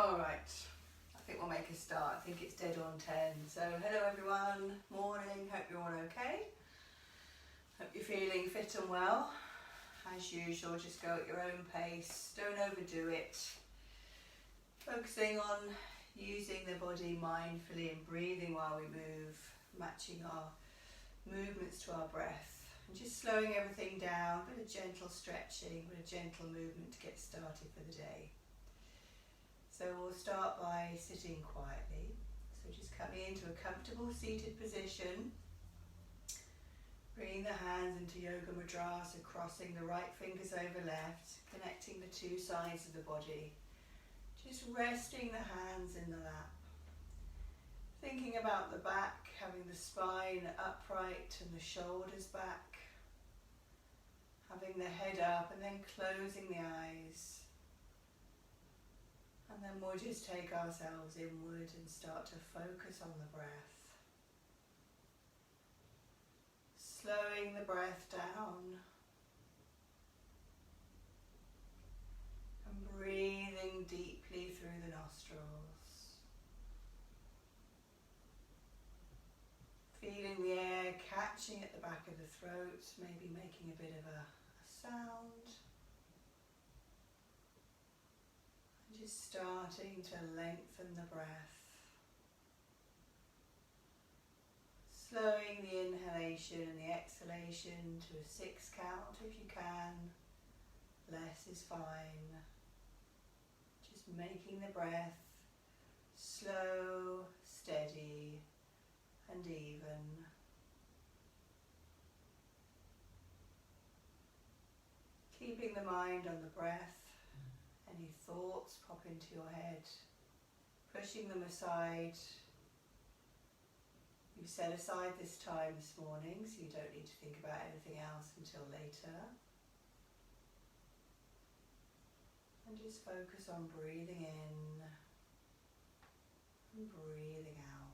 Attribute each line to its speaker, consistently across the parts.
Speaker 1: Alright, I think we'll make a start. I think it's dead on 10. So hello everyone, morning, hope you're all okay. Hope you're feeling fit and well. As usual, just go at your own pace, don't overdo it. Focusing on using the body mindfully and breathing while we move, matching our movements to our breath. And just slowing everything down, a bit of gentle stretching, a bit of gentle movement to get started for the day. So we'll start by sitting quietly. So just coming into a comfortable seated position. Bringing the hands into Yoga Mudra, so crossing the right fingers over left, connecting the two sides of the body. Just resting the hands in the lap. Thinking about the back, having the spine upright and the shoulders back. Having the head up and then closing the eyes. And then we'll just take ourselves inward and start to focus on the breath. Slowing the breath down. And breathing deeply through the nostrils. Feeling the air catching at the back of the throat, maybe making a bit of a sound. And just starting to lengthen the breath. Slowing the inhalation and the exhalation to a 6 count if you can. Less is fine. Just making the breath slow, steady and even. Keeping the mind on the breath. Any thoughts pop into your head. Pushing them aside. You've set aside this time this morning, so you don't need to think about anything else until later. And just focus on breathing in and breathing out.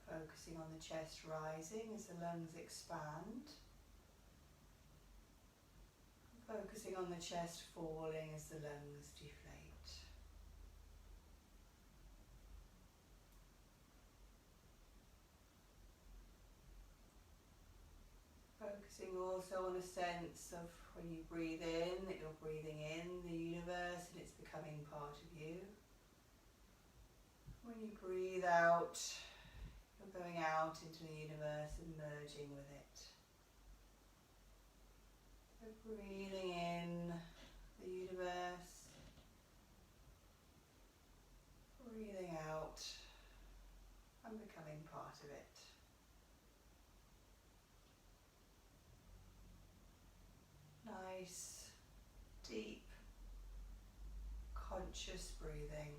Speaker 1: Focusing on the chest rising as the lungs expand. Focusing on the chest falling as the lungs deflate. Focusing also on a sense of when you breathe in, that you're breathing in the universe and it's becoming part of you. When you breathe out, you're going out into the universe and merging with it. So breathing in the universe, breathing out and becoming part of it. Nice, deep, conscious breathing.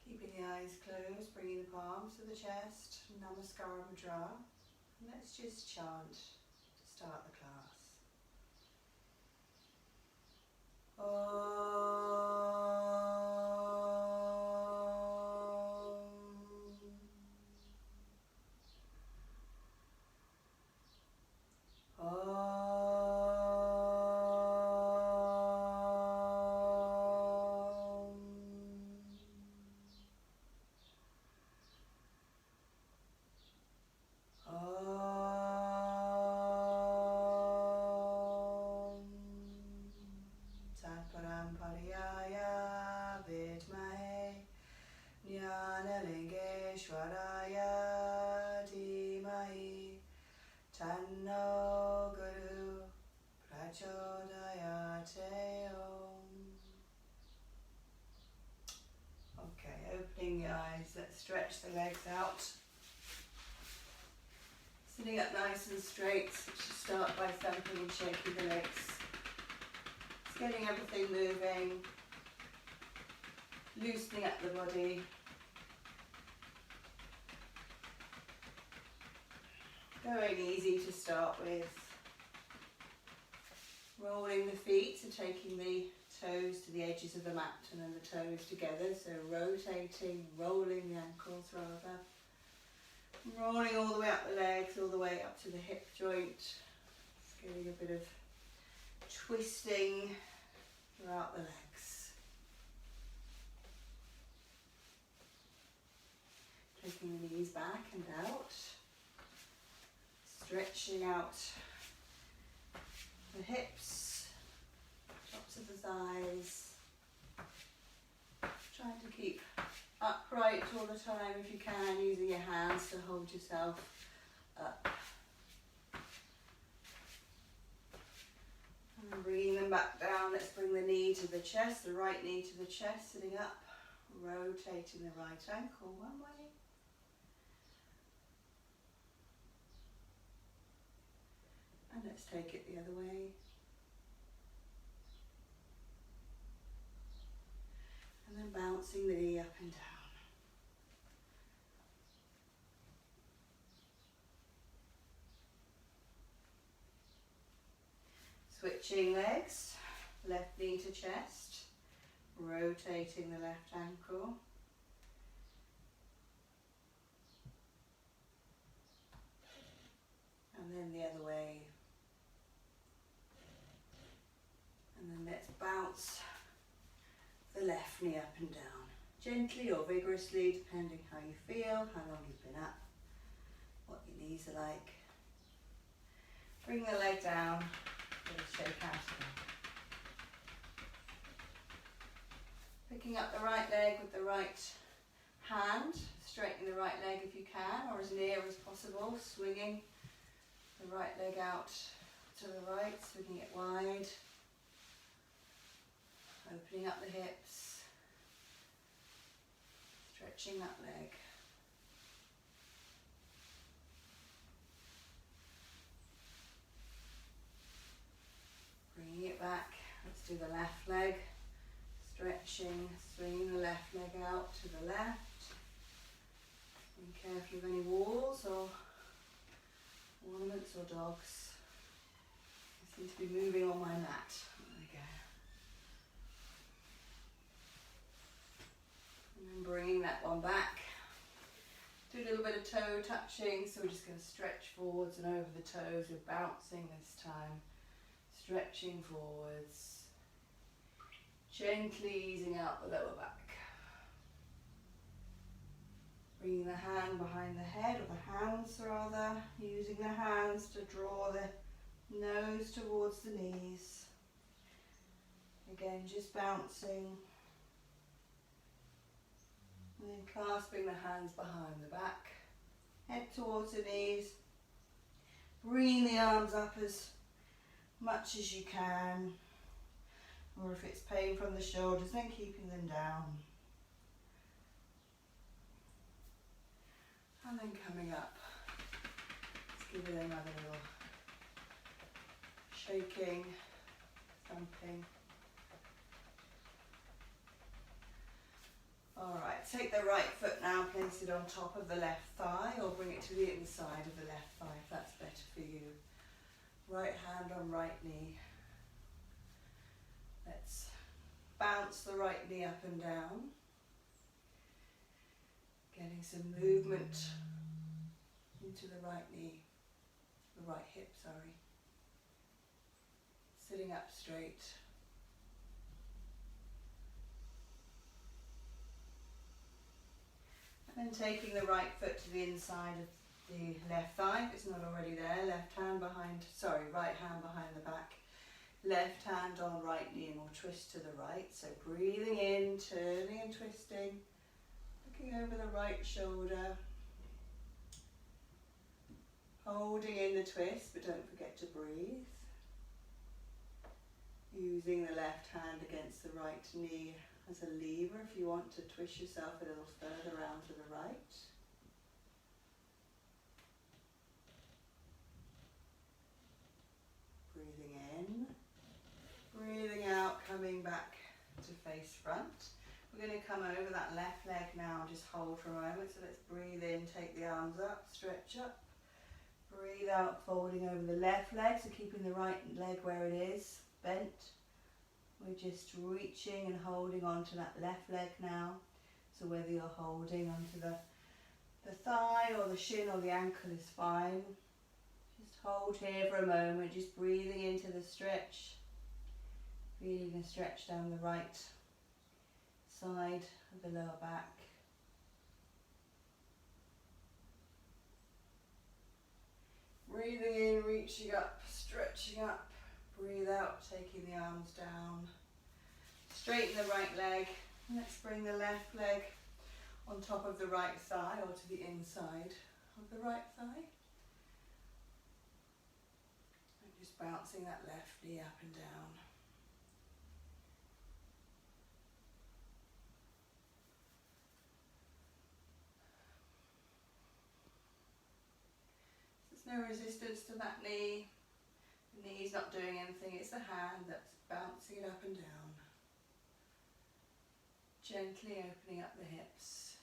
Speaker 1: Keeping the eyes closed, bringing the palms to the chest, Namaskar Mudra. And let's just chant to start the class. Tanno Guru Prachodayate Om. Okay, opening the eyes, let's stretch the legs out. Sitting up nice and straight, so just start by thumping and shaking the legs. Just getting everything moving, loosening up the body. Going easy to start with. Rolling the feet, so taking the toes to the edges of the mat and then the toes together, so rotating, rolling the ankles rather. Rolling all the way up the legs, all the way up to the hip joint. Just getting a bit of twisting throughout the legs. Taking the knees back and out. Stretching out the hips, tops of the thighs. Trying to keep upright all the time if you can, using your hands to hold yourself up. And bringing them back down, let's bring the knee to the chest, the right knee to the chest, sitting up, rotating the right ankle one way. And let's take it the other way. And then bouncing the knee up and down. Switching legs, left knee to chest, rotating the left ankle. And then the other way. And then let's bounce the left knee up and down. Gently or vigorously, depending how you feel, how long you've been up, what your knees are like. Bring the leg down, let it shake out again. Picking up the right leg with the right hand, straightening the right leg if you can, or as near as possible, swinging the right leg out to the right, swinging it wide. Opening up the hips, stretching that leg. Bringing it back, let's do the left leg. Stretching, swinging the left leg out to the left. Be careful of any walls or ornaments or dogs. I seem to be moving on my mat. There we go. And then bringing that one back. Do a little bit of toe touching, so we're just going to stretch forwards and over the toes. We're bouncing this time, stretching forwards, gently easing out the lower back. Bringing the hand behind the head, or the hands rather, using the hands to draw the nose towards the knees. Again, just bouncing. And then clasping the hands behind the back, head towards the knees, bringing the arms up as much as you can, or if it's pain from the shoulders, then keeping them down. And then coming up, let's give it another little shaking, thumping. Alright, take the right foot now, place it on top of the left thigh, or bring it to the inside of the left thigh if that's better for you. Right hand on right knee. Let's bounce the right knee up and down. Getting some movement into the right knee, the right hip, sorry. Sitting up straight. And then taking the right foot to the inside of the left thigh, if it's not already there, right hand behind the back, left hand on right knee, and we'll twist to the right. So breathing in, turning and twisting, looking over the right shoulder, Holding in the twist, but don't forget to breathe. Using the left hand against the right knee as a lever if you want to twist yourself a little further around to the right. Breathing in, breathing out, coming back to face front. We're going to come over that left leg now, just hold for a moment. So let's breathe in, take the arms up, stretch up. Breathe out, folding over the left leg, so keeping the right leg where it is, bent. We're just reaching and holding onto that left leg now. So whether you're holding onto the thigh or the shin or the ankle is fine. Just hold here for a moment, just breathing into the stretch. Feeling a stretch down the right side of the lower back. Breathing in, reaching up, stretching up. Breathe out, taking the arms down. Straighten the right leg. Let's bring the left leg on top of the right thigh or to the inside of the right thigh. And just bouncing that left knee up and down. There's no resistance to that knee. The knee's not doing anything, it's the hand that's bouncing it up and down. Gently opening up the hips.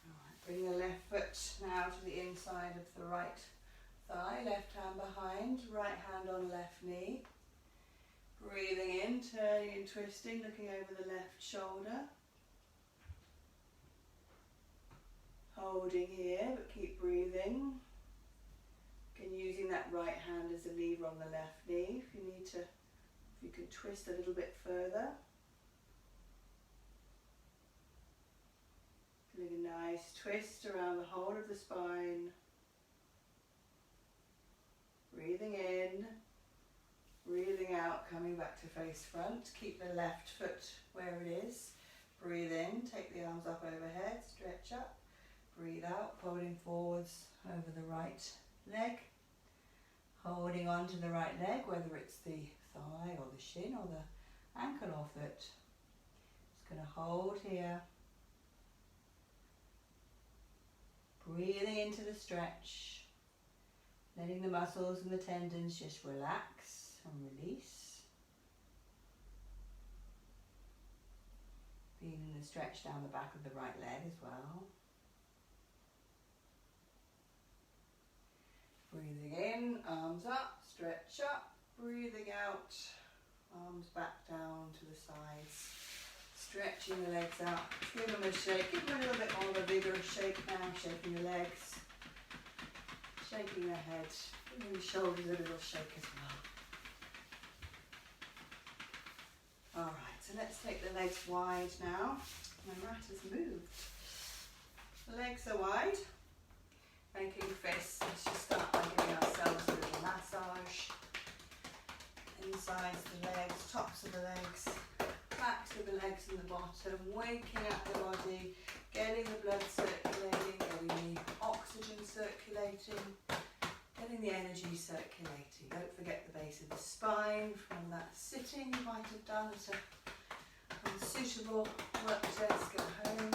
Speaker 1: Alright, bring the left foot now to the inside of the right thigh, left hand behind, right hand on left knee. Breathing in, turning and twisting, looking over the left shoulder. Holding here, but keep breathing. Again, using that right hand as a lever on the left knee. If you need to, if you can twist a little bit further. Feeling a nice twist around the whole of the spine. Breathing in, breathing out, coming back to face front. Keep the left foot where it is. Breathe in, take the arms up overhead, stretch up. Breathe out, folding forwards over the right leg. Holding on to the right leg, whether it's the thigh or the shin or the ankle or foot. Just going to hold here. Breathing into the stretch. Letting the muscles and the tendons just relax and release. Feeling the stretch down the back of the right leg as well. Breathing in, arms up, stretch up, breathing out, arms back down to the sides, stretching the legs out, give them a shake, give them a little bit more of a vigorous shake now, shaking the legs, shaking the head, giving the shoulders a little shake as well. Alright, so let's take the legs wide now. My mat has moved. The legs are wide. Making fists, let's just start by giving ourselves a little massage. Insides the legs, tops of the legs, backs of the legs and the bottom, waking up the body, getting the blood circulating, getting the oxygen circulating, getting the energy circulating. Don't forget the base of the spine from that sitting you might have done at a unsuitable work desk at home.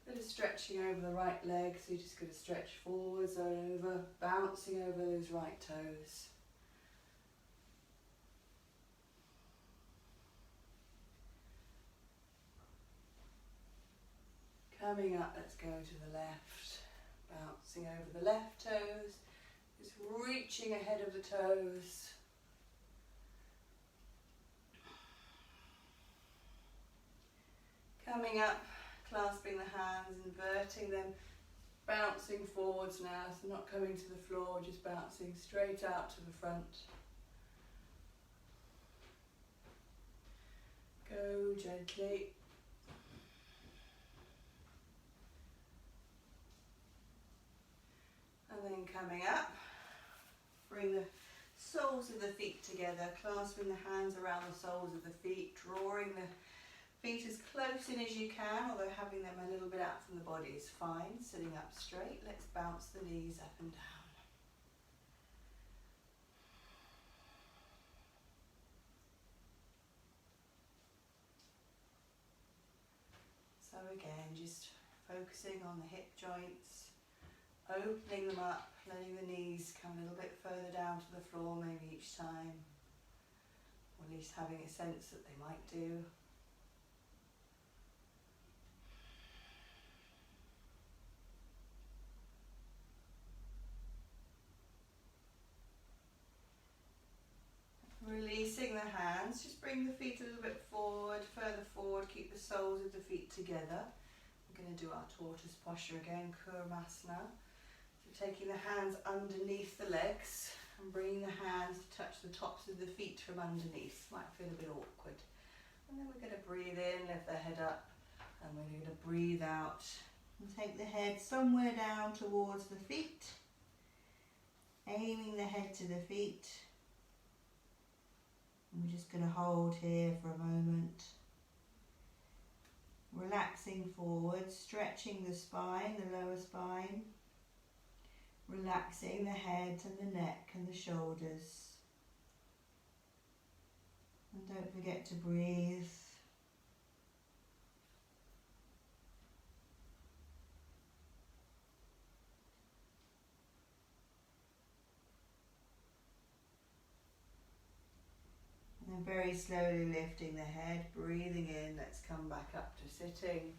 Speaker 1: Bit of stretching over the right leg, so you're just going to stretch forwards and over, bouncing over those right toes. Coming up, let's go to the left, bouncing over the left toes, just reaching ahead of the toes. Coming up, clasping the hands, inverting them, bouncing forwards now, so not coming to the floor, just bouncing straight out to the front. Go gently. And then coming up, bring the soles of the feet together, clasping the hands around the soles of the feet, drawing the Feet as close in as you can, although having them a little bit out from the body is fine. Sitting up straight, let's bounce the knees up and down. So again, just focusing on the hip joints, opening them up, letting the knees come a little bit further down to the floor maybe each time, or at least having a sense that they might do. Releasing the hands, just bring the feet a little bit forward, further forward, keep the soles of the feet together. We're going to do our tortoise posture again, Kurmasana. So taking the hands underneath the legs and bringing the hands to touch the tops of the feet from underneath. Might feel a bit awkward. And then we're going to breathe in, lift the head up, and we're going to breathe out and take the head somewhere down towards the feet, aiming the head to the feet. We're just going to hold here for a moment. Relaxing forward, stretching the spine, the lower spine. Relaxing the head and the neck and the shoulders. And don't forget to breathe. And very slowly lifting the head, breathing in. Let's come back up to sitting.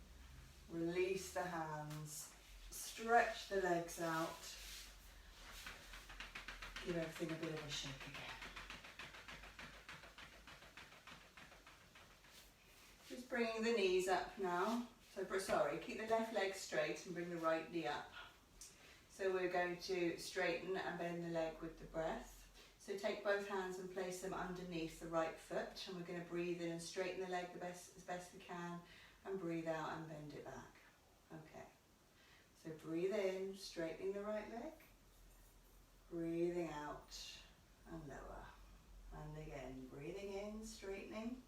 Speaker 1: Release the hands. Stretch the legs out. Give everything a bit of a shake again. Just bringing the knees up now. Keep the left leg straight and bring the right knee up. So we're going to straighten and bend the leg with the breath. So take both hands and place them underneath the right foot, and we're going to breathe in and straighten the leg as best we can, and breathe out and bend it back. Okay, so breathe in, straightening the right leg, breathing out and lower, and again, breathing in, straightening,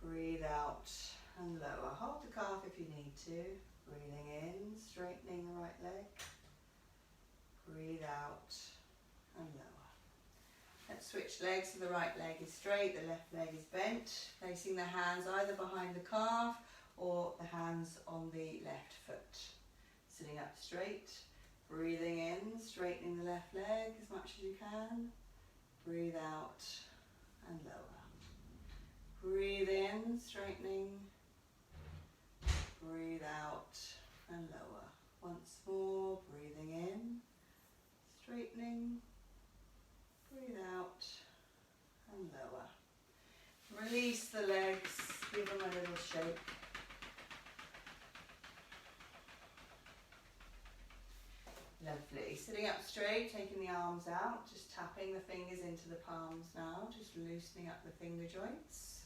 Speaker 1: breathe out and lower. Hold the calf if you need to, breathing in, straightening the right leg, breathe out and lower. Let's switch legs, so the right leg is straight, the left leg is bent, placing the hands either behind the calf or the hands on the left foot. Sitting up straight, breathing in, straightening the left leg as much as you can, breathe out and lower. Breathe in, straightening, breathe out and lower. Once more, breathing in, straightening, breathe out and lower. Release the legs, give them a little shake. Lovely. Sitting up straight, taking the arms out, just tapping the fingers into the palms now, just loosening up the finger joints.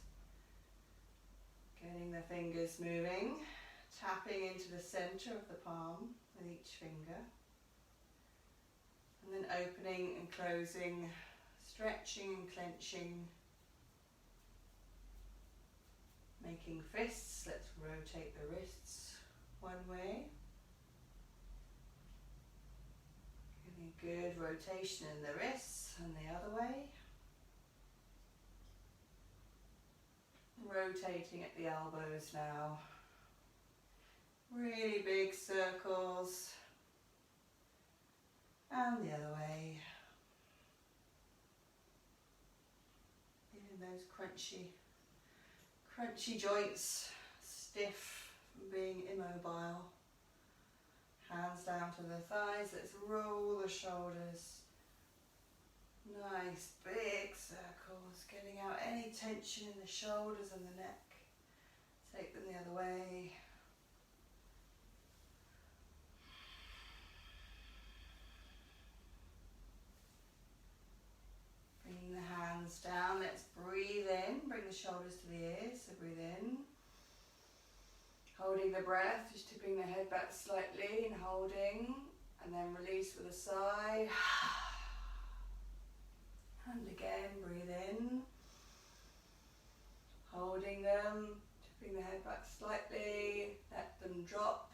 Speaker 1: Getting the fingers moving, tapping into the centre of the palm with each finger. And then opening and closing, stretching and clenching, making fists. Let's rotate the wrists one way. Getting a good rotation in the wrists and the other way. Rotating at the elbows now. Really big circles. And the other way. Feeling those crunchy joints, stiff from being immobile. Hands down to the thighs, let's roll the shoulders. Nice big circles, getting out any tension in the shoulders and the neck. Take them the other way. Bringing the hands down, let's breathe in, bring the shoulders to the ears, so breathe in. Holding the breath, just tipping the head back slightly and holding, and then release with a sigh. And again, breathe in. Holding them, tipping the head back slightly, let them drop.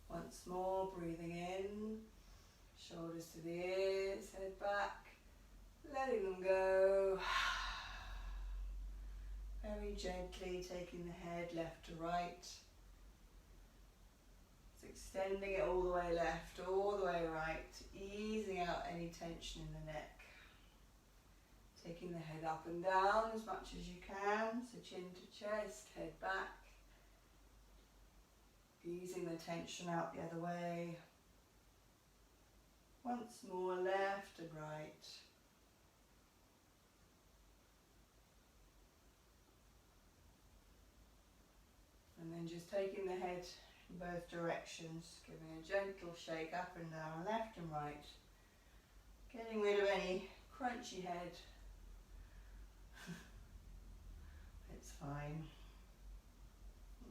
Speaker 1: Once more, breathing in, shoulders to the ears, head back, letting them go. Very gently taking the head left to right. So extending it all the way left, all the way right, easing out any tension in the neck. Taking the head up and down as much as you can, so chin to chest, head back. Easing the tension out the other way. Once more, left and right. And then just taking the head in both directions, giving a gentle shake up and down, left and right. Getting rid of any crunchy head. It's fine.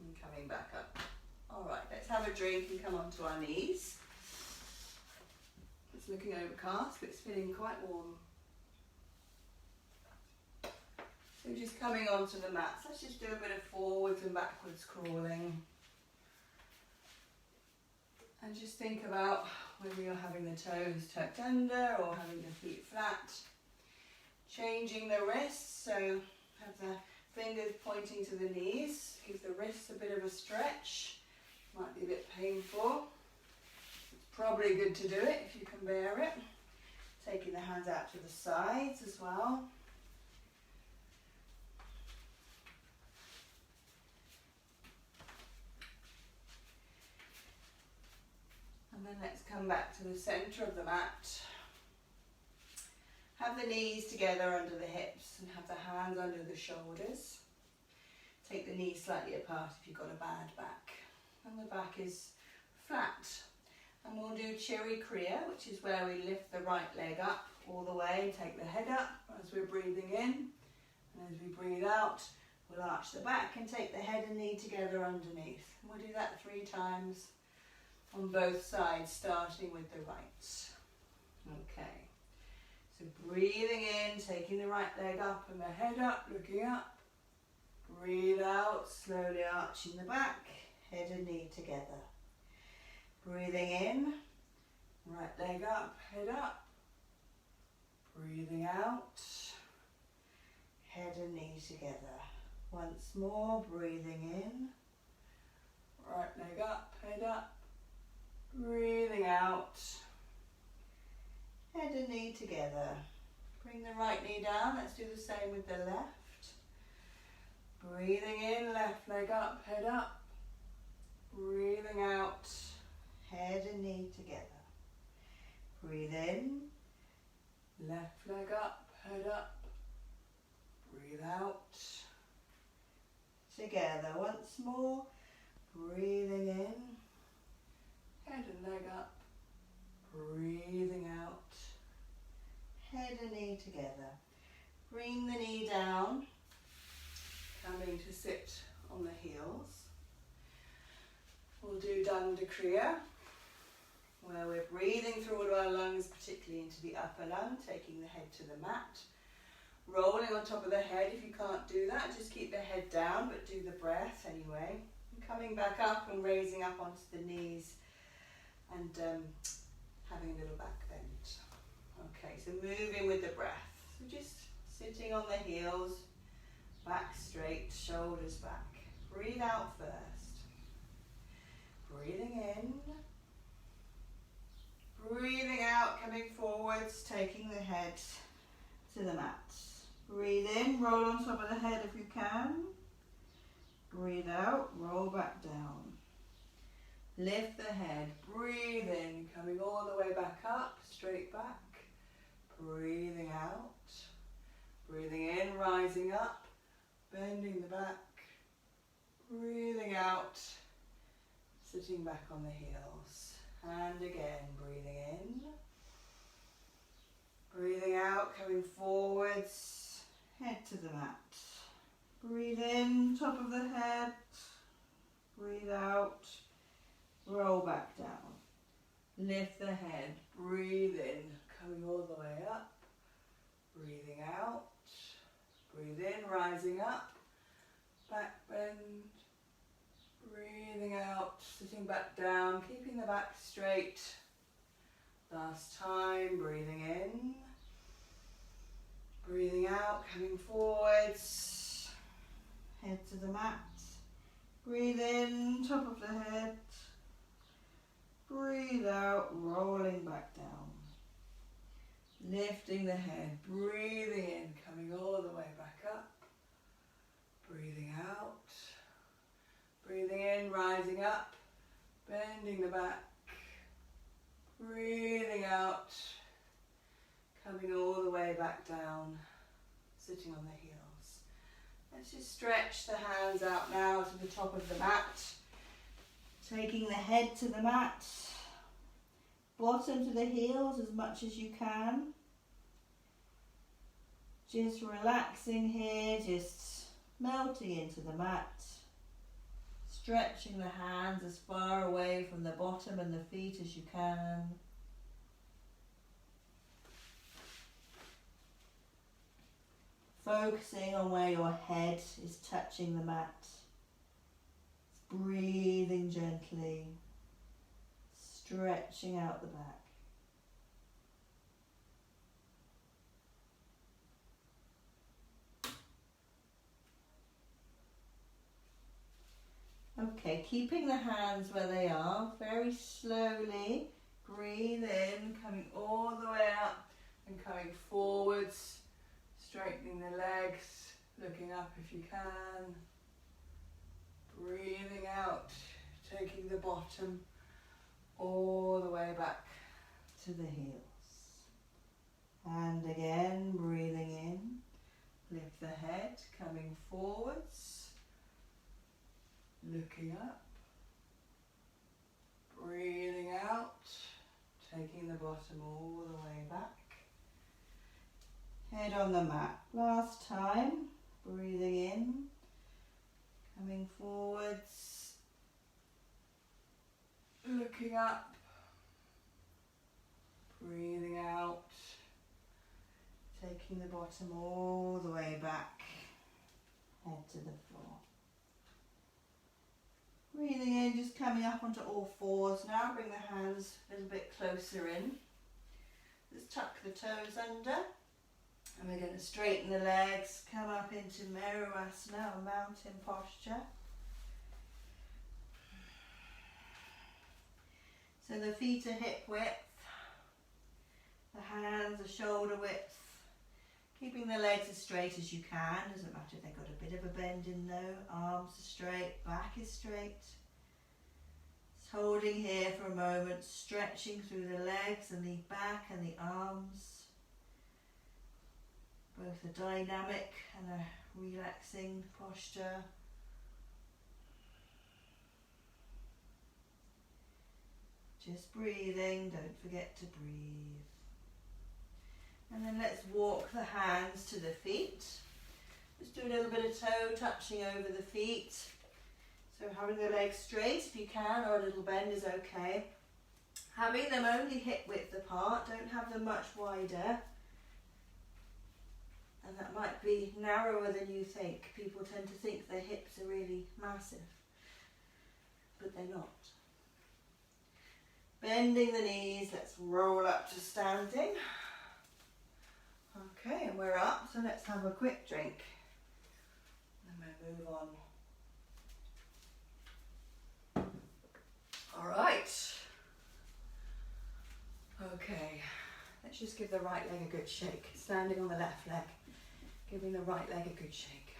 Speaker 1: And coming back up. Alright, let's have a drink and come onto our knees. It's looking overcast, but it's feeling quite warm. So just coming onto the mats, let's just do a bit of forwards and backwards crawling. And just think about whether you're having the toes tucked under or having the feet flat. Changing the wrists, so have the fingers pointing to the knees, give the wrists a bit of a stretch. Might be a bit painful. It's probably good to do it if you can bear it. Taking the hands out to the sides as well. And then let's come back to the centre of the mat. Have the knees together under the hips and have the hands under the shoulders. Take the knees slightly apart if you've got a bad back. And the back is flat. And we'll do Chiri Kriya, which is where we lift the right leg up all the way and take the head up as we're breathing in. And as we breathe out, we'll arch the back and take the head and knee together underneath. And we'll do that 3 times on both sides, starting with the right. Okay. So breathing in, taking the right leg up and the head up, looking up. Breathe out, slowly arching the back, head and knee together. Breathing in, right leg up, head up. Breathing out, head and knee together. Once more, breathing in, right leg up, head up. Breathing out, head and knee together. Bring the right knee down, let's do the same with the left. Breathing in, left leg up, head up. Breathing out, head and knee together. Breathe in, left leg up, head up. Breathe out, together. Once more, breathing in, head and leg up. Breathing out, head and knee together. Bring the knee down, coming to sit on the heels. We'll do Danda Kriya, where we're breathing through all of our lungs, particularly into the upper lung, taking the head to the mat. Rolling on top of the head. If you can't do that, just keep the head down, but do the breath anyway. And coming back up and raising up onto the knees and having a little back bend. Okay, so moving with the breath. So just sitting on the heels, back straight, shoulders back. Breathe out first. Breathing in. Breathing out, coming forwards, taking the head to the mat. Breathe in, roll on top of the head if you can. Breathe out, roll back down. Lift the head, breathe in, coming all the way back up, straight back. Breathing out. Breathing in, rising up, bending the back. Breathing out, sitting back on the heels. And again, breathing in. Breathing out, coming forwards, head to the mat. Breathe in, top of the head. Breathe out, roll back down. Lift the head, breathe in, coming all the way up. Breathing out, Breathe in, rising up, back bend. Breathing out, sitting back down, keeping the back straight. Last time, breathing in. Breathing out, coming forwards. Head to the mat. Breathe in, top of the head. Breathe out, rolling back down. Lifting the head, breathing in, coming all the way back up. Breathing out. Breathing in, rising up, bending the back. Breathing out, coming all the way back down, sitting on the heels. Let's just stretch the hands out now to the top of the mat. Taking the head to the mat, bottom to the heels as much as you can. Just relaxing here, just melting into the mat. Stretching the hands as far away from the bottom and the feet as you can. Focusing on where your head is touching the mat. Breathing gently, stretching out the back. Okay, keeping the hands where they are, very slowly, breathe in, coming all the way up and coming forwards, straightening the legs, looking up if you can, breathing out, taking the bottom all the way back to the heels. And again, breathing in, lift the head, coming forwards. Looking up, breathing out, taking the bottom all the way back. Head on the mat. Last time, breathing in, coming forwards, looking up, breathing out, taking the bottom all the way back, head to the floor. Breathing in, just coming up onto all fours now. Bring the hands a little bit closer in. Let's tuck the toes under. And we're going to straighten the legs, come up into Meruvasana, or mountain posture. So the feet are hip width. The hands are shoulder width. Keeping the legs as straight as you can, doesn't matter if they've got a bit of a bend in though. Arms are straight, back is straight. Just holding here for a moment, stretching through the legs and the back and the arms. Both a dynamic and a relaxing posture. Just breathing, don't forget to breathe. And then let's walk the hands to the feet. Just do a little bit of toe touching over the feet. So having the legs straight if you can, or a little bend is okay. Having them only hip width apart, don't have them much wider. And that might be narrower than you think. People tend to think their hips are really massive, but they're not. Bending the knees, let's roll up to standing. Okay, and we're up, so let's have a quick drink. And we'll move on. All right. Okay, let's just give the right leg a good shake. Standing on the left leg, giving the right leg a good shake.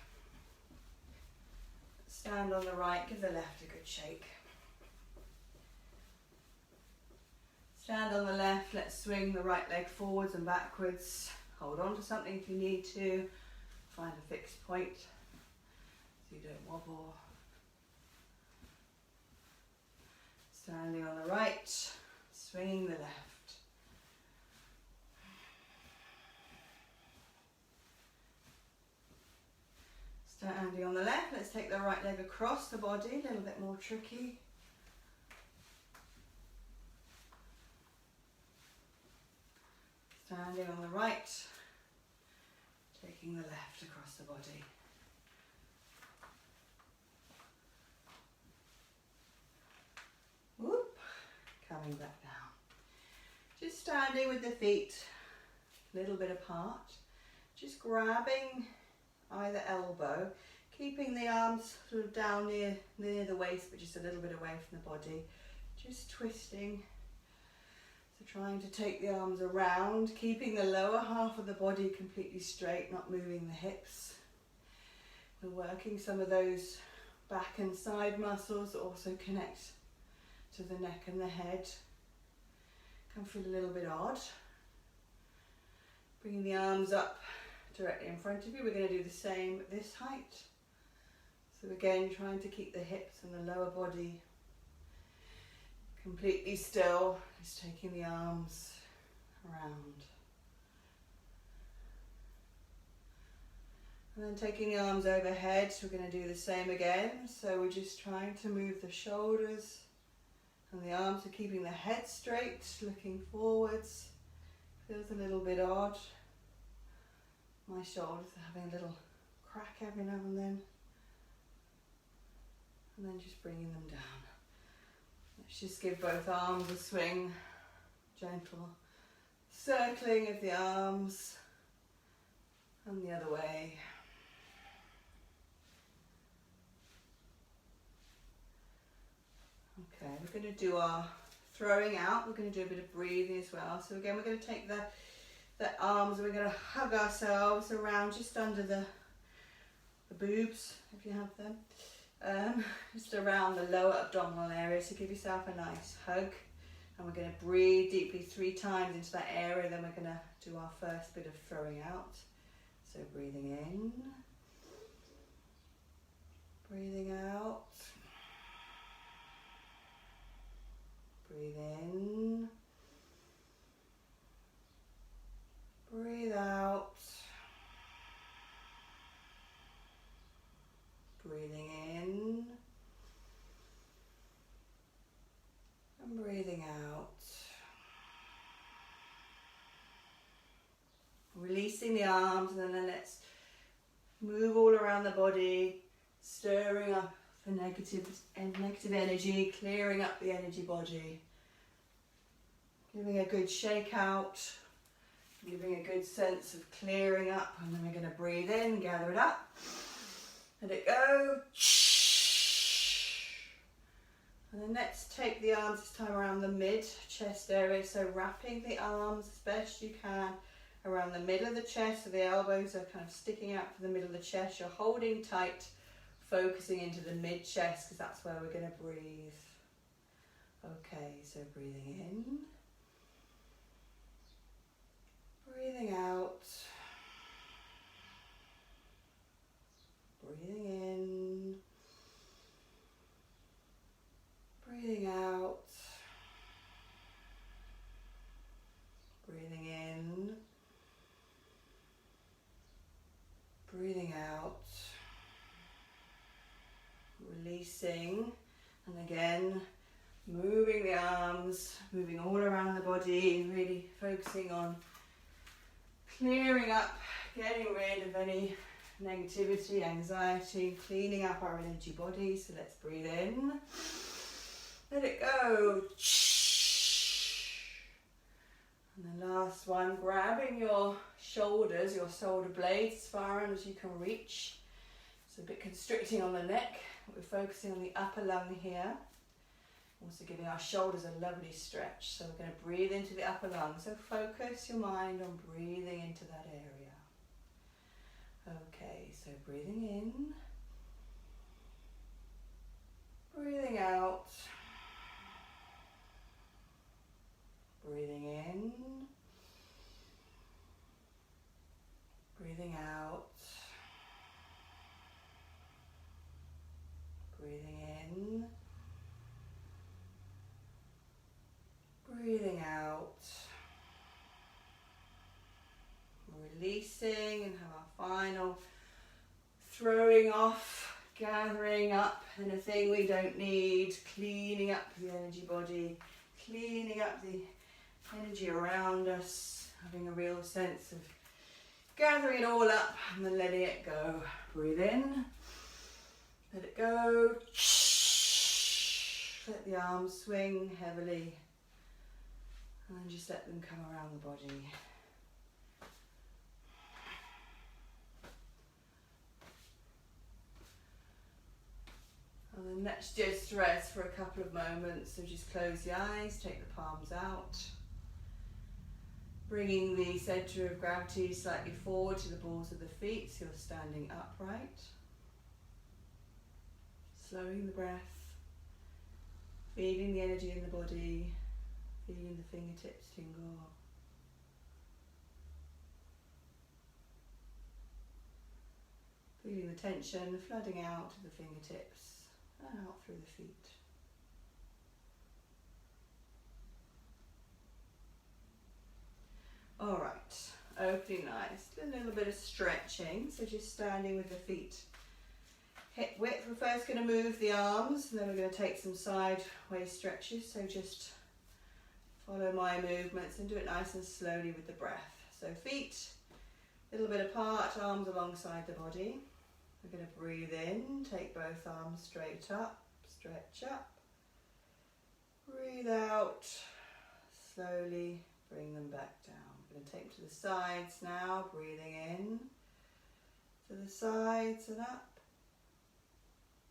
Speaker 1: Stand on the right, give the left a good shake. Stand on the left, let's swing the right leg forwards and backwards. Hold on to something if you need to. Find a fixed point so you don't wobble. Standing on the right, swinging the left. Standing on the left, let's take the right leg across the body, a little bit more tricky. Standing on the right, taking the left across the body. Whoop, coming back down. Just standing with the feet a little bit apart. Just grabbing either elbow, keeping the arms sort of down near the waist, but just a little bit away from the body. Just twisting. So trying to take the arms around, keeping the lower half of the body completely straight, not moving the hips. We're working some of those back and side muscles that also connect to the neck and the head. Can feel a little bit odd. Bringing the arms up directly in front of you. We're going to do the same at this height. So again, trying to keep the hips and the lower body completely still. Just taking the arms around. And then taking the arms overhead, we're going to do the same again. So we're just trying to move the shoulders and the arms are keeping the head straight, looking forwards. Feels a little bit odd. My shoulders are having a little crack every now and then. And then just bringing them down. Let's just give both arms a swing. Gentle circling of the arms and the other way. Okay, we're going to do our throwing out. We're going to do a bit of breathing as well. So again, we're going to take the arms and we're going to hug ourselves around just under the boobs, if you have them. Just around the lower abdominal area. So give yourself a nice hug. And we're going to breathe deeply 3 times into that area. Then we're going to do our first bit of throwing out. So breathing in. Breathing out. Breathe in. Breathe out. Breathing in. And breathing out. Releasing the arms, and then let's move all around the body, stirring up the negative energy, clearing up the energy body. Giving a good shake out, giving a good sense of clearing up, and then we're going to breathe in, gather it up, let it go. And then let's take the arms this time around the mid-chest area, so wrapping the arms as best you can around the middle of the chest, so the elbows are kind of sticking out to the middle of the chest. You're holding tight, focusing into the mid-chest, because that's where we're going to breathe. Okay, so breathing in. Breathing out. Breathing in. Breathing out. Breathing in. Breathing out. Releasing. And again, moving the arms, moving all around the body, really focusing on clearing up, getting rid of any negativity, anxiety, cleaning up our energy body. So let's breathe in. Let it go. And the last one, grabbing your shoulders, your shoulder blades as far in as you can reach. It's a bit constricting on the neck. We're focusing on the upper lung here. Also giving our shoulders a lovely stretch. So we're going to breathe into the upper lung. So focus your mind on breathing into that area. Okay, so breathing in. Breathing out. Breathing in. Breathing out. Breathing in. Breathing out. Releasing, and have our final throwing off, gathering up anything we don't need, cleaning up the energy body, cleaning up the energy around us, having a real sense of gathering it all up and then letting it go. Breathe in, let it go. Let the arms swing heavily and then just let them come around the body. And then let's just rest for a couple of moments. So just close the eyes, take the palms out. Bringing the centre of gravity slightly forward to the balls of the feet so you're standing upright. Slowing the breath. Feeling the energy in the body. Feeling the fingertips tingle. Feeling the tension flooding out to the fingertips and out through the feet. Alright, opening eyes, a little bit of stretching, so just standing with the feet hip width. We're first going to move the arms and then we're going to take some sideways stretches, so just follow my movements and do it nice and slowly with the breath. So feet a little bit apart, arms alongside the body. We're going to breathe in, take both arms straight up, stretch up. Breathe out, slowly bring them back down. We're going to take them to the sides now, breathing in, to the sides and up.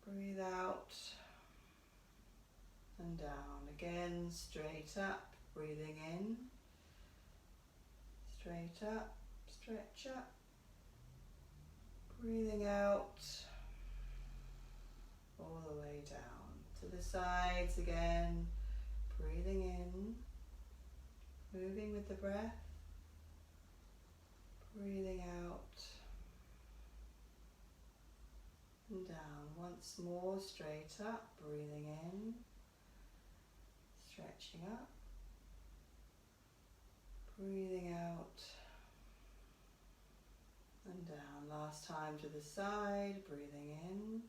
Speaker 1: Breathe out and down. Again, straight up, breathing in, straight up, stretch up. Breathing out, all the way down. To the sides again, breathing in, moving with the breath, breathing out, and down. Once more, straight up, breathing in, stretching up, breathing out, and down. Last time to the side, breathing in,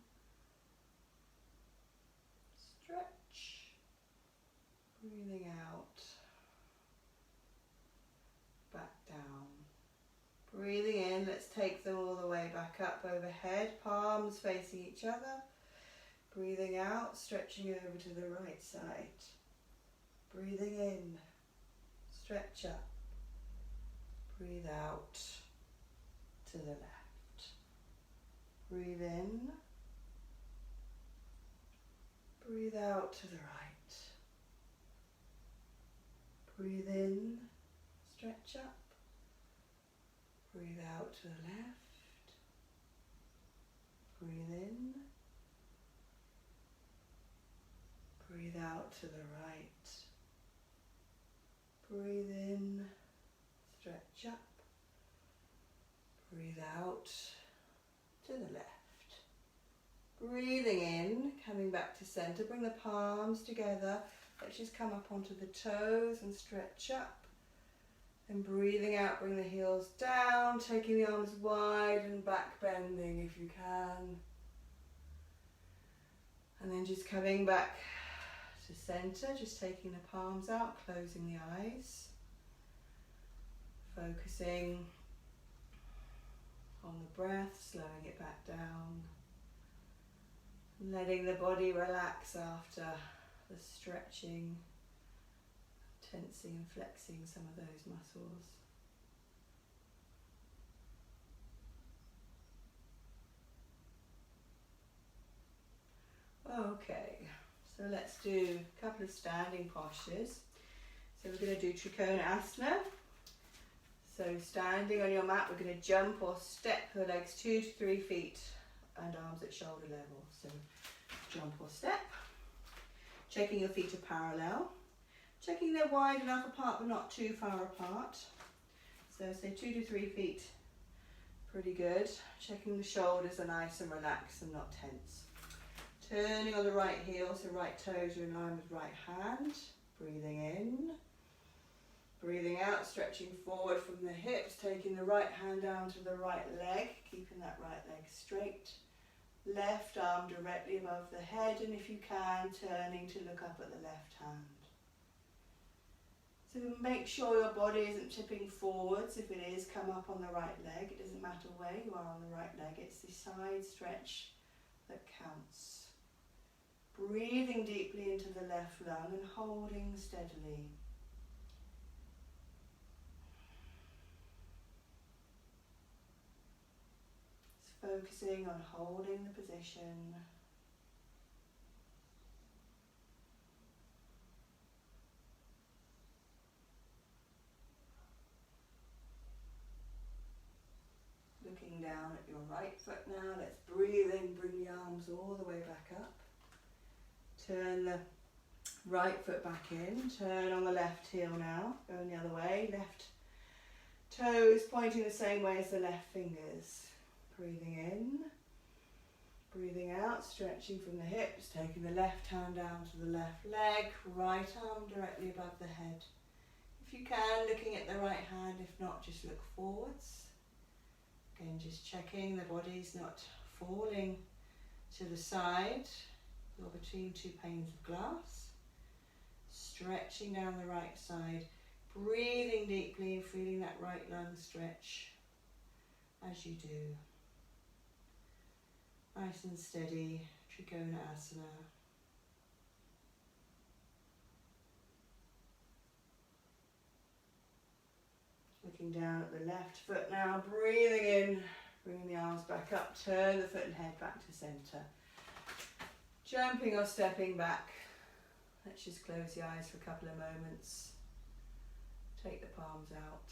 Speaker 1: stretch, breathing out, back down. Breathing in, let's take them all the way back up overhead, palms facing each other. Breathing out, stretching over to the right side. Breathing in, stretch up, breathe out to the left. Breathe in, breathe out to the right. Breathe in, stretch up, breathe out to the left. Breathe in, breathe out to the right. Breathe in, stretch up, breathe out to the left. Breathing in, coming back to center, bring the palms together. Let's just come up onto the toes and stretch up. And breathing out, bring the heels down, taking the arms wide and back bending if you can. And then just coming back to center, just taking the palms out, closing the eyes. Focusing on the breath, slowing it back down. Letting the body relax after the stretching, tensing and flexing some of those muscles. Okay, so let's do a couple of standing postures. So we're going to do Trikonasana. So standing on your mat, we're going to jump or step the legs 2 to 3 feet and arms at shoulder level. So jump or step. Checking your feet are parallel. Checking they're wide enough apart but not too far apart. So say 2 to 3 feet, pretty good. Checking the shoulders are nice and relaxed and not tense. Turning on the right heel, so right toes are in line with right hand. Breathing in. Breathing out, stretching forward from the hips, taking the right hand down to the right leg, keeping that right leg straight. Left arm directly above the head, and if you can, turning to look up at the left hand. So make sure your body isn't tipping forwards. If it is, come up on the right leg. It doesn't matter where you are on the right leg, it's the side stretch that counts. Breathing deeply into the left lung and holding steadily. Just focusing on holding the position. Looking down at your right foot now. Let's breathe in, bring the arms all the way back up. Turn the right foot back in. Turn on the left heel now. Going the other way. Left toes pointing the same way as the left fingers. Breathing in. Breathing out. Stretching from the hips. Taking the left hand down to the left leg. Right arm directly above the head. If you can, looking at the right hand. If not, just look forwards. Again, just checking the body's not falling to the side or between two panes of glass. Stretching down the right side, breathing deeply and feeling that right lung stretch as you do. Nice and steady, Trikonasana. Looking down at the left foot now, breathing in, bringing the arms back up, turn the foot and head back to centre. Jumping or stepping back. Let's just close the eyes for a couple of moments. Take the palms out.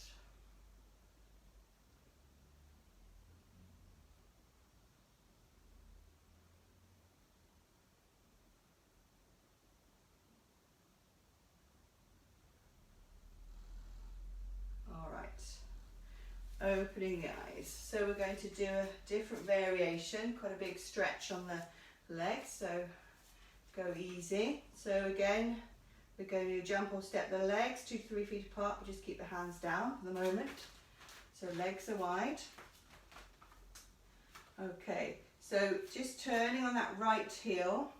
Speaker 1: Opening the eyes. So we're going to do a different variation, quite a big stretch on the legs, so go easy. So again, we're going to jump or step the legs 2 to 3 feet apart, but just keep the hands down for the moment. So legs are wide. Okay, so just turning on that right heel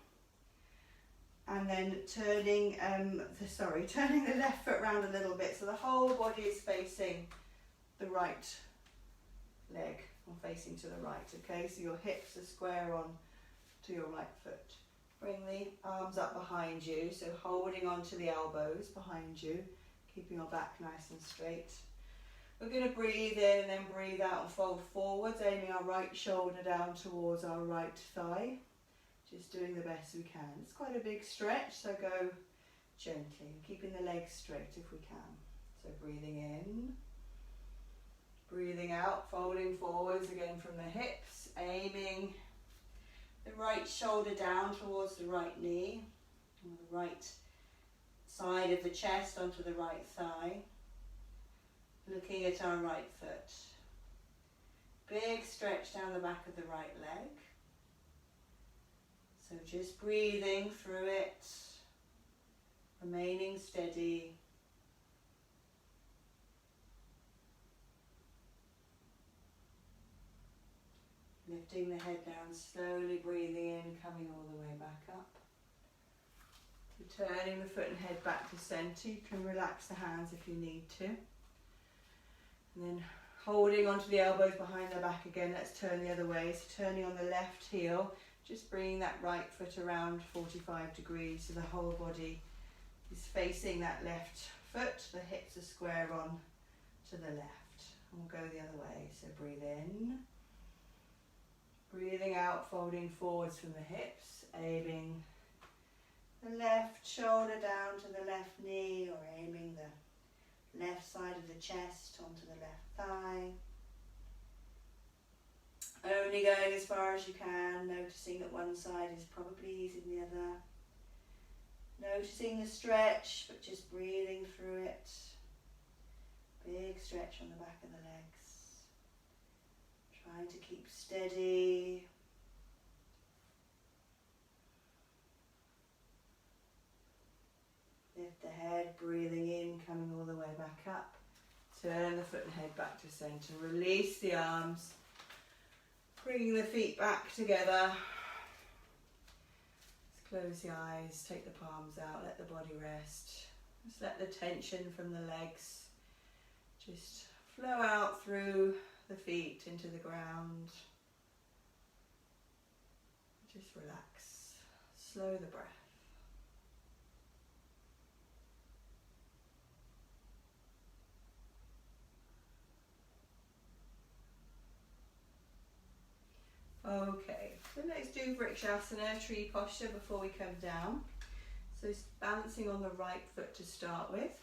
Speaker 1: and then turning the left foot round a little bit so the whole body is facing the right leg, or facing to the right, okay? So your hips are square on to your right foot. Bring the arms up behind you, so holding on to the elbows behind you, keeping your back nice and straight. We're going to breathe in and then breathe out and fold forwards, aiming our right shoulder down towards our right thigh. Just doing the best we can. It's quite a big stretch, so go gently, keeping the legs straight if we can. So breathing in. Breathing out, folding forwards again from the hips, aiming the right shoulder down towards the right knee, and the right side of the chest onto the right thigh, looking at our right foot. Big stretch down the back of the right leg. So just breathing through it, remaining steady. Lifting the head down, slowly breathing in, coming all the way back up. Returning the foot and head back to centre. You can relax the hands if you need to. And then holding onto the elbows behind the back again, let's turn the other way. So turning on the left heel, just bringing that right foot around 45 degrees so the whole body is facing that left foot. The hips are square on to the left. And we'll go the other way. So breathe in. Breathing out, folding forwards from the hips, aiming the left shoulder down to the left knee, or aiming the left side of the chest onto the left thigh. Only going as far as you can, noticing that one side is probably easier than the other. Noticing the stretch, but just breathing through it. Big stretch on the back of the legs. Trying to keep steady. Lift the head, breathing in, coming all the way back up. Turn the foot and head back to centre. Release the arms. Bringing the feet back together. Let's close the eyes, take the palms out, let the body rest. Just let the tension from the legs just flow out through the feet into the ground. Just relax. Slow the breath. Okay, so let's do Vrikshasana, tree posture, before we come down. So it's balancing on the right foot to start with.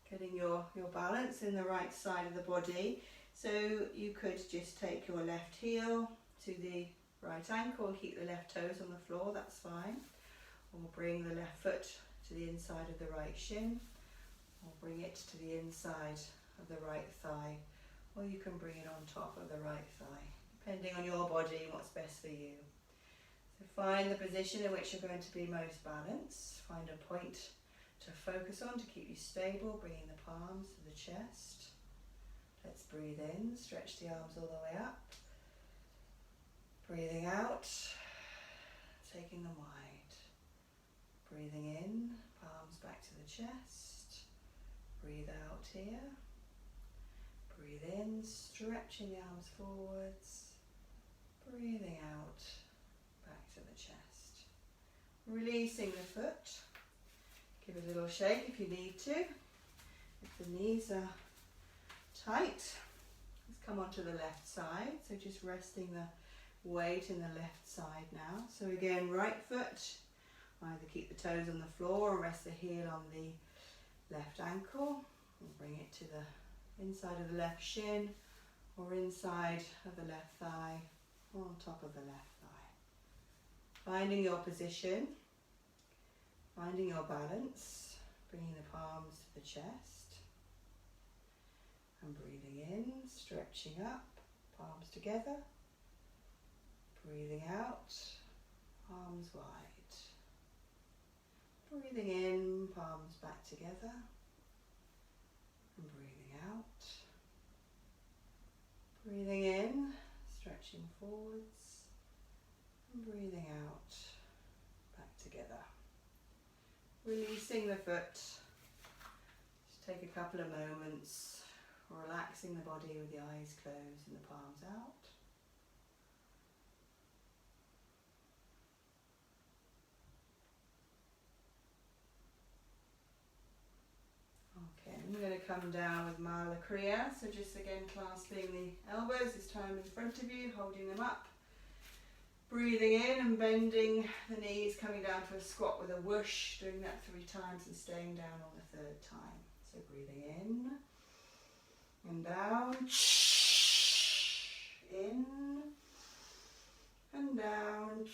Speaker 1: Getting your balance in the right side of the body. So you could just take your left heel to the right ankle and keep the left toes on the floor, that's fine. Or bring the left foot to the inside of the right shin. Or bring it to the inside of the right thigh. Or you can bring it on top of the right thigh, depending on your body and what's best for you. So find the position in which you're going to be most balanced. Find a point to focus on to keep you stable, bringing the palms to the chest. Let's breathe in, stretch the arms all the way up. Breathing out, taking them wide. Breathing in, palms back to the chest. Breathe out here. Breathe in, stretching the arms forwards. Breathing out, back to the chest. Releasing the foot. Give it a little shake if you need to. If the knees are tight, let's come onto the left side. So just resting the weight in the left side now. So again, right foot, either keep the toes on the floor or rest the heel on the left ankle. And bring it to the inside of the left shin or inside of the left thigh or on top of the left thigh. Finding your position. Finding your balance, bringing the palms to the chest and breathing in, stretching up, palms together, breathing out, arms wide, breathing in, palms back together and breathing out, breathing in, stretching forwards and breathing out, back together. Releasing the foot, just take a couple of moments, relaxing the body with the eyes closed and the palms out. Okay, and we're going to come down with Mala Kriya, so just again clasping the elbows, this time in front of you, holding them up. Breathing in and bending the knees, coming down to a squat with a whoosh, doing that 3 times and staying down on the 3rd time. So breathing in and down, in and down,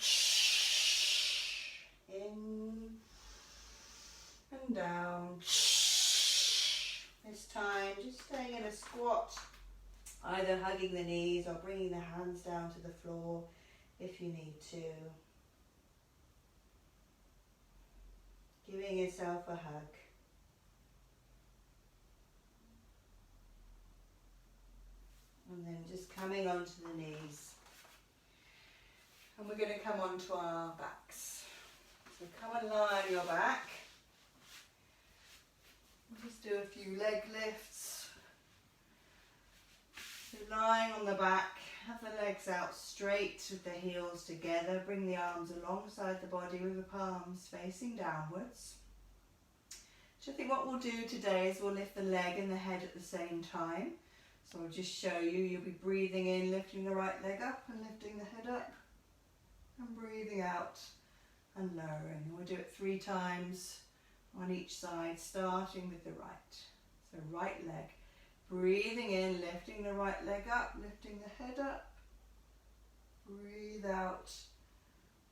Speaker 1: in and down. This time just staying in a squat, either hugging the knees or bringing the hands down to the floor if you need to. Giving yourself a hug. And then just coming onto the knees. And we're going to come onto our backs. So come and lie on your back. We'll just do a few leg lifts. So lying on the back. Have the legs out straight with the heels together. Bring the arms alongside the body with the palms facing downwards. So I think what we'll do today is we'll lift the leg and the head at the same time. So I'll just show you. You'll be breathing in, lifting the right leg up and lifting the head up. And breathing out and lowering. We'll do it 3 times on each side, starting with the right. So right leg. Breathing in, lifting the right leg up, lifting the head up. Breathe out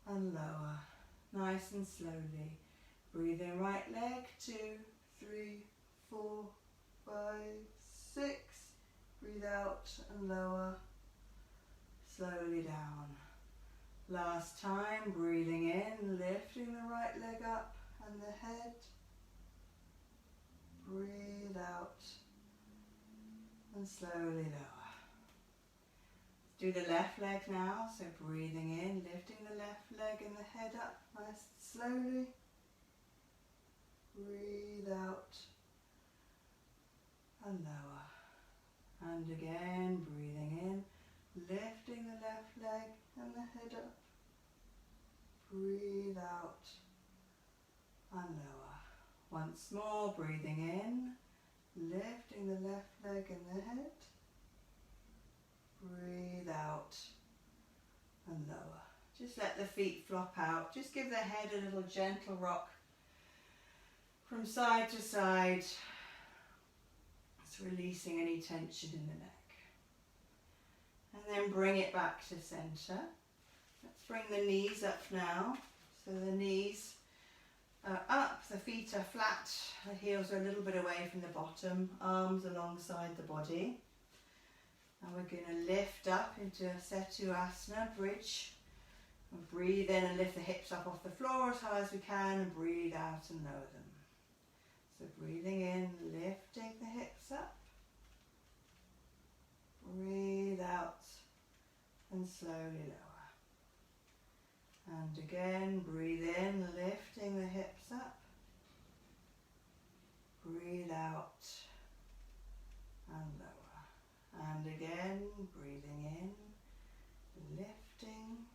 Speaker 1: and lower, nice and slowly. Breathe in, right leg, 2, 3, 4, 5, 6. Breathe out and lower, slowly down. Last time, breathing in, lifting the right leg up and the head. Breathe out and slowly lower. Do the left leg now, so breathing in, lifting the left leg and the head up nice and slowly. Breathe and lower. And again, breathing in, lifting the left leg and the head up. Breathe out and lower. Once more, breathing in, lifting the left leg and the head. Breathe out and lower. Just let the feet flop out. Just give the head a little gentle rock from side to side. It's releasing any tension in the neck. And then bring it back to center. Let's bring the knees up now. So the knees are up, the feet are flat, the heels are a little bit away from the bottom, arms alongside the body. And we're going to lift up into Setuasana, bridge. And breathe in and lift the hips up off the floor as high as we can, and breathe out and lower them. So breathing in, lifting the hips up. Breathe out and slowly lower. And again, breathe in, lifting the hips up. Breathe out and lower. And again, breathing in, lifting.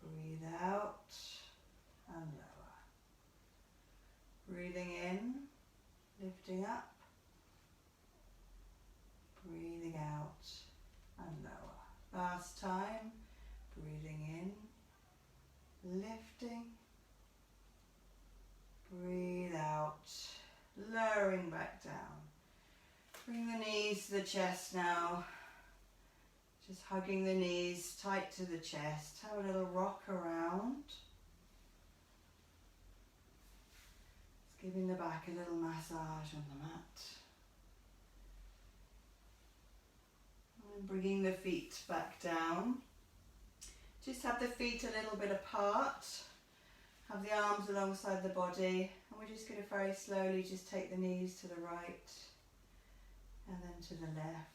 Speaker 1: Breathe out and lower. Breathing in, lifting up. Breathing out and lower. Last time, breathing in, lifting. Breathe out, lowering back down. Bring the knees to the chest now. Just hugging the knees tight to the chest. Have a little rock around. Just giving the back a little massage on the mat. And bringing the feet back down. Just have the feet a little bit apart. Have the arms alongside the body. And we're just going to very slowly just take the knees to the right and then to the left.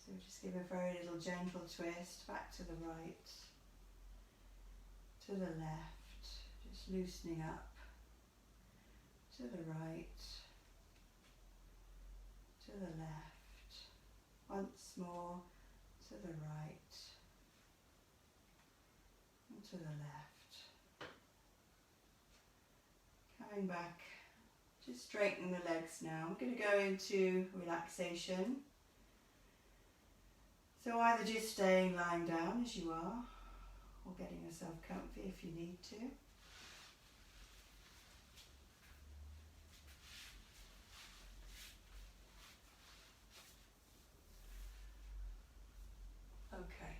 Speaker 1: So just give a very little gentle twist back to the right, to the left, just loosening up, to the right, to the left, once more, to the right, and to the left. Coming back, just straightening the legs now. I'm going to go into relaxation. So either just staying lying down as you are, or getting yourself comfy if you need to. Okay.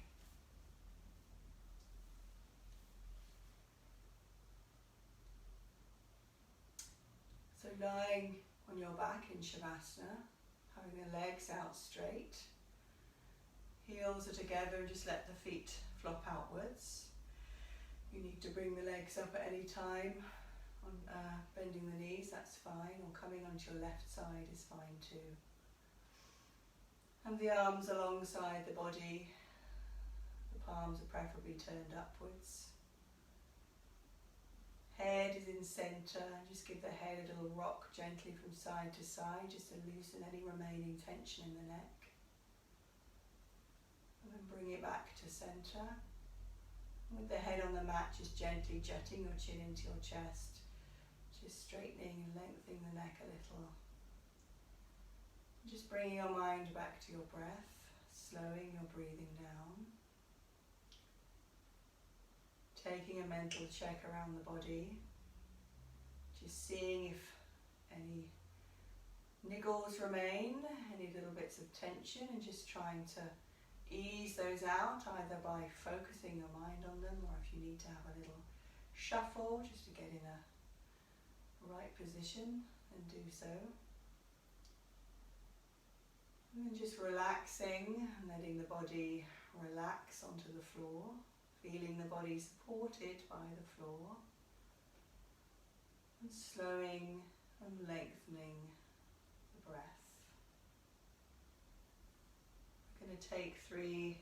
Speaker 1: So lying on your back in Shavasana, having the legs out straight. Heels are together and just let the feet flop outwards. You need to bring the legs up at any time. On bending the knees, that's fine, or coming onto your left side is fine too. And the arms alongside the body. The palms are preferably turned upwards. Head is in centre. Just give the head a little rock gently from side to side, just to loosen any remaining tension in the neck. And then bring it back to centre. With the head on the mat, just gently jutting your chin into your chest. Just straightening and lengthening the neck a little. Just bringing your mind back to your breath, slowing your breathing down. Taking a mental check around the body. Just seeing if any niggles remain, any little bits of tension, and just trying to ease those out, either by focusing your mind on them, or if you need to have a little shuffle just to get in a right position, then do so. And then just relaxing and letting the body relax onto the floor, feeling the body supported by the floor, and slowing and lengthening the breath. We're going to take 3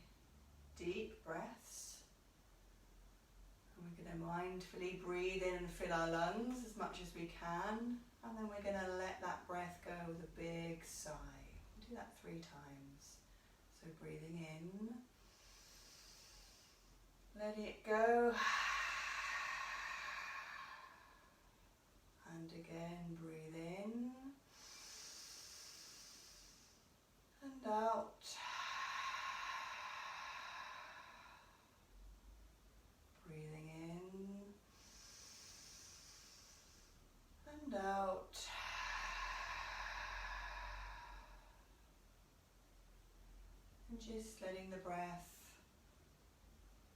Speaker 1: deep breaths, and we're going going to mindfully breathe in and fill our lungs as much as we can, and then we're going to let that breath go with a big sigh. Do that 3 times. So breathing in, letting it go, and again breathe in and out. Breathing in and out. And just letting the breath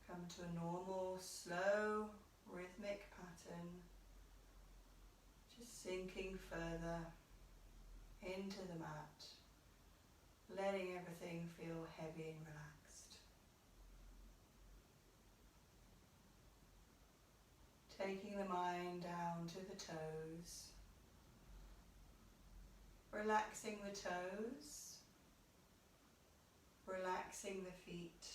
Speaker 1: come to a normal, slow, rhythmic pattern. Just sinking further into the mat, letting everything feel heavy and relaxed. Taking the mind down to the toes, relaxing the toes, relaxing the feet,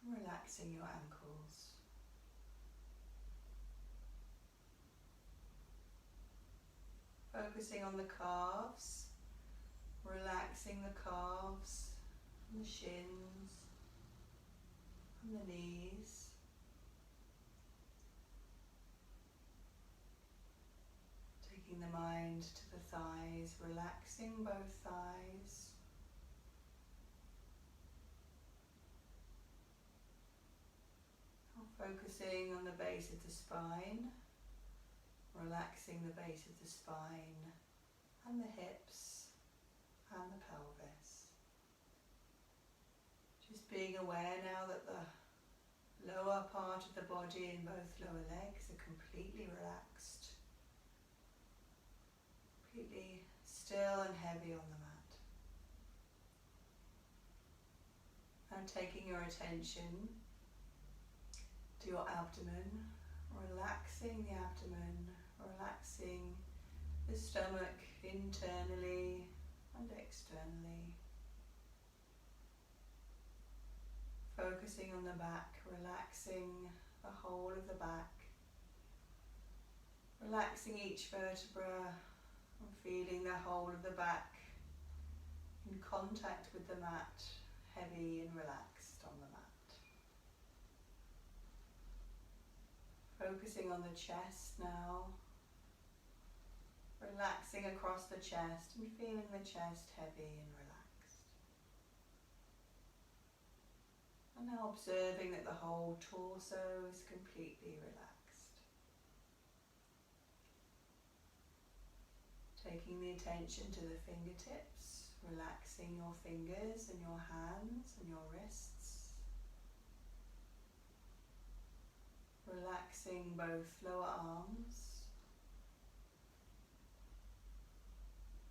Speaker 1: and relaxing your ankles. Focusing on the calves, relaxing the calves, and the shins, and the knees. Taking the mind to the thighs, relaxing both thighs. Focusing on the base of the spine, relaxing the base of the spine and the hips and the pelvis. Just being aware now that the lower part of the body and both lower legs are completely relaxed, completely still and heavy on the mat. And taking your attention to your abdomen, relaxing the abdomen, relaxing the stomach internally and externally. Focusing on the back, relaxing the whole of the back, relaxing each vertebra and feeling the whole of the back in contact with the mat, heavy and relaxed on the mat. Focusing on the chest now, relaxing across the chest and feeling the chest heavy and relaxed. And now observing that the whole torso is completely relaxed. Taking the attention to the fingertips, relaxing your fingers and your hands and your wrists. Relaxing both lower arms,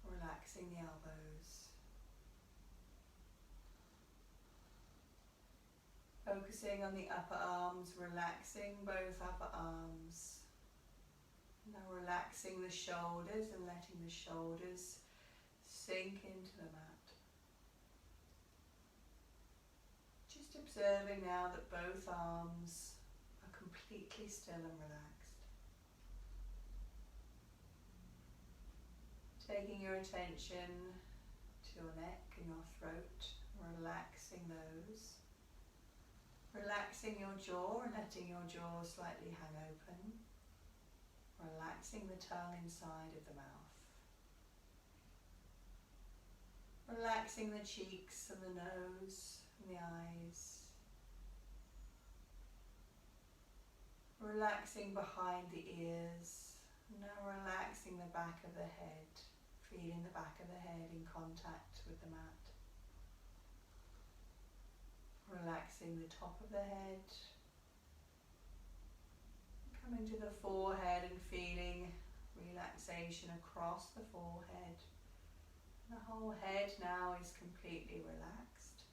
Speaker 1: relaxing the elbows. Focusing on the upper arms, relaxing both upper arms. Now relaxing the shoulders and letting the shoulders sink into the mat. Just observing now that both arms completely still and relaxed. Taking your attention to your neck and your throat, relaxing those. Relaxing your jaw and letting your jaw slightly hang open. Relaxing the tongue inside of the mouth. Relaxing the cheeks and the nose and the eyes. Relaxing behind the ears, now relaxing the back of the head, feeling the back of the head in contact with the mat. Relaxing the top of the head, coming to the forehead and feeling relaxation across the forehead. The whole head now is completely relaxed.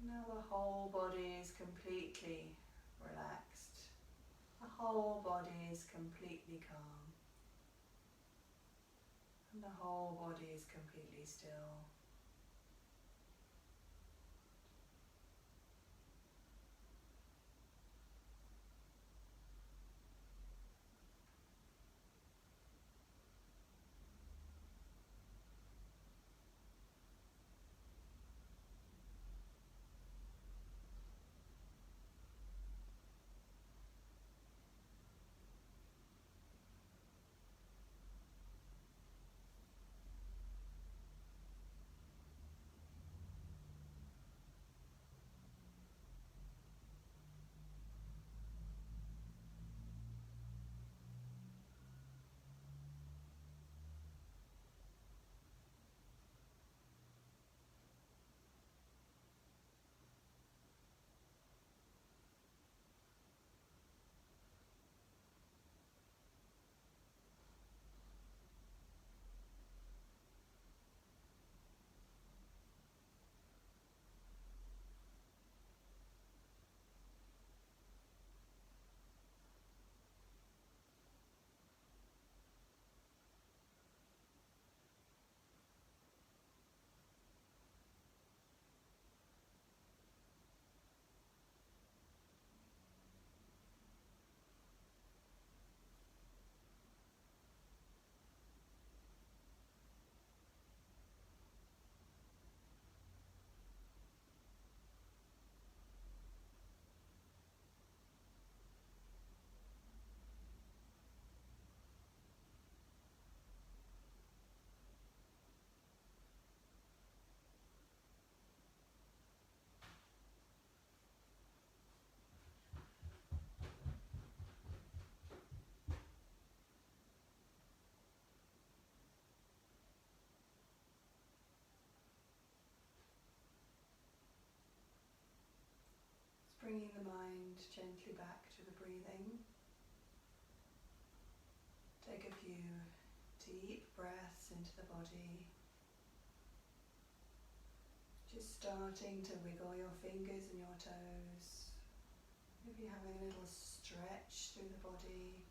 Speaker 1: Now the whole body is completely relaxed. The whole body is completely calm. And the whole body is completely still. gently back to the breathing. Take a few deep breaths into the body. Just starting to wiggle your fingers and your toes. Maybe having a little stretch through the body.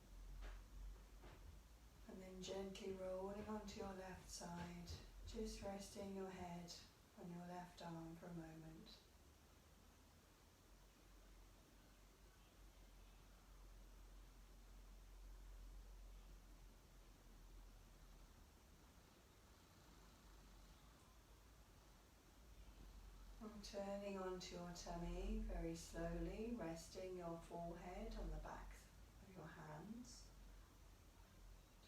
Speaker 1: And then gently rolling onto your left side. Just resting your head on your left arm for a moment. Turning onto your tummy very slowly, resting your forehead on the back of your hands.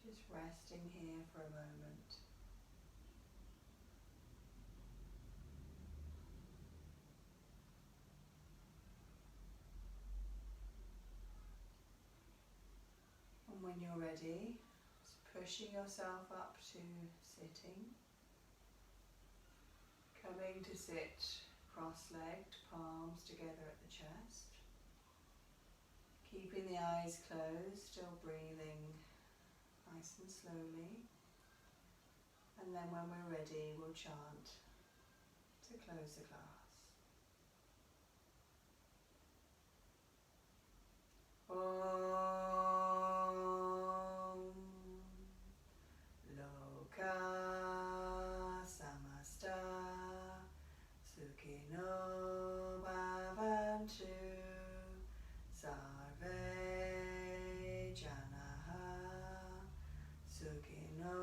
Speaker 1: Just resting here for a moment. And when you're ready, just pushing yourself up to sitting. Coming to sit cross-legged, palms together at the chest. Keeping the eyes closed, still breathing nice and slowly. And then when we're ready, we'll chant to close the class. Om Loka Samasta Sukhino Bhavantu Sarve Janaha Sukhino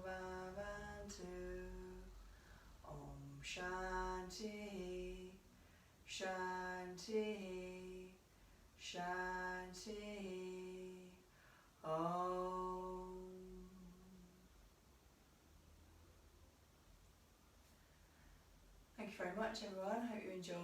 Speaker 1: Bhavantu. Om Shanti Shanti Shanti. Om. Thank you very much, everyone. Hope you enjoyed.